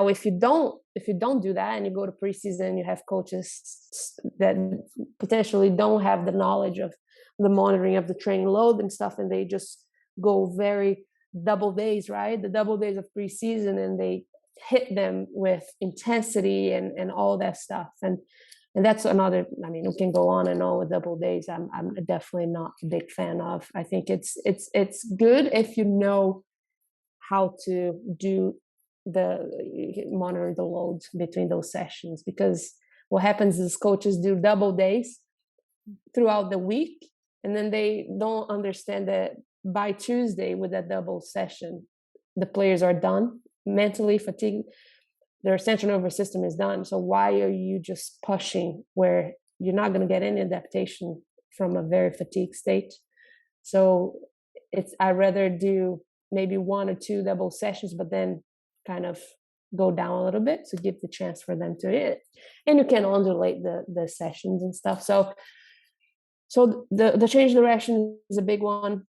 if you don't do that and you go to preseason, you have coaches that potentially don't have the knowledge of the monitoring of the training load and stuff, and they just go very double days, right? The double days of preseason, and they hit them with intensity and all that stuff. And that's another, I mean, we can go on and on with double days. I'm definitely not a big fan of. I think it's good if you know how to do monitor the loads between those sessions, because what happens is coaches do double days throughout the week, and then they don't understand that by Tuesday with that double session, the players are done, mentally fatigued, their central nervous system is done. So why are you just pushing where you're not going to get any adaptation from a very fatigued state? So I'd rather do maybe 1 or 2 double sessions, but then kind of go down a little bit to give the chance for them to hit. And you can undulate the sessions and stuff. So the change direction is a big one.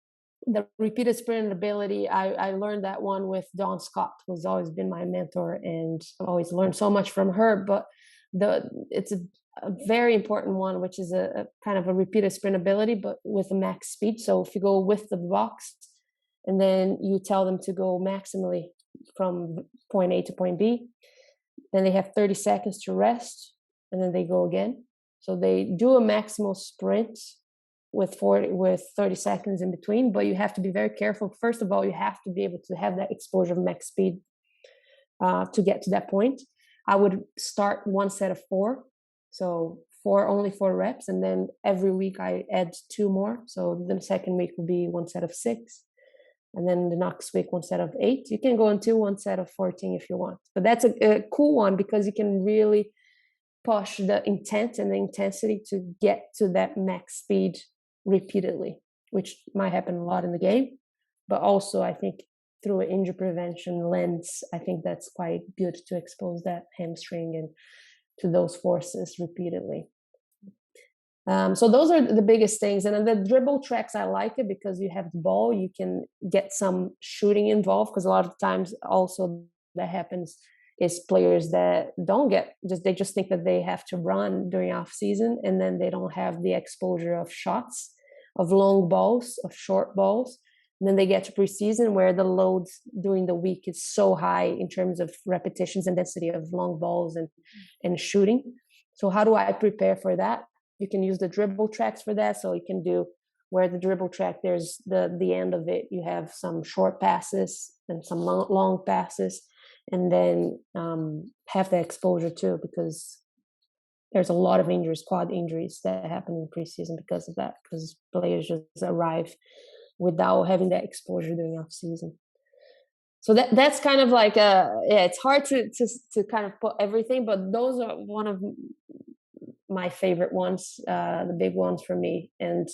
The repeated sprint ability, I learned that one with Dawn Scott, who's always been my mentor, and I've always learned so much from her. But it's a very important one, which is a kind of a repeated sprint ability, but with a max speed. So if you go with the box, and then you tell them to go maximally from point A to point B, then they have 30 seconds to rest, and then they go again. So they do a maximal sprint with 30 seconds in between, but you have to be very careful. First of all, you have to be able to have that exposure of max speed to get to that point. I would start one set of 4, so only 4 reps, and then every week I add 2 more. So the second week will be one set of 6, and then the next week one set of 8. You can go into one set of 14 if you want, but that's a cool one because you can really push the intent and the intensity to get to that max speed repeatedly, which might happen a lot in the game. But also, I think through an injury prevention lens, I think that's quite good to expose that hamstring and to those forces repeatedly. So those are the biggest things. And then the dribble tracks, I like it because you have the ball, you can get some shooting involved, because a lot of times also that happens is players that they just think that they have to run during off season, and then they don't have the exposure of shots, of long balls, of short balls. And then they get to preseason where the load during the week is so high in terms of repetitions and density of long balls and shooting. So how do I prepare for that? You can use the dribble tracks for that. So you can do where the dribble track, there's the end of it, you have some short passes and some long passes, and then have the exposure too, because there's a lot of injuries, quad injuries that happen in preseason because of that, because players just arrive without having that exposure during off season. So that's kind of like it's hard to kind of put everything, but those are one of my favorite ones, the big ones for me, and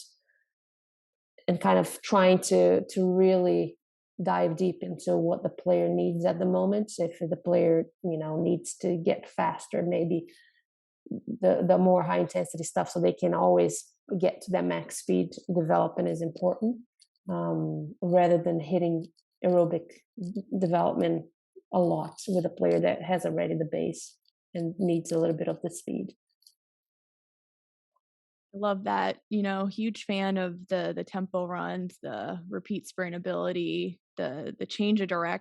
kind of trying to really dive deep into what the player needs at the moment. So if the player, needs to get faster, maybe the more high intensity stuff, so they can always get to that max speed development is important, rather than hitting aerobic development a lot with a player that has already the base and needs a little bit of the speed. I love that. Huge fan of the tempo runs, the repeat sprint ability, the change of direction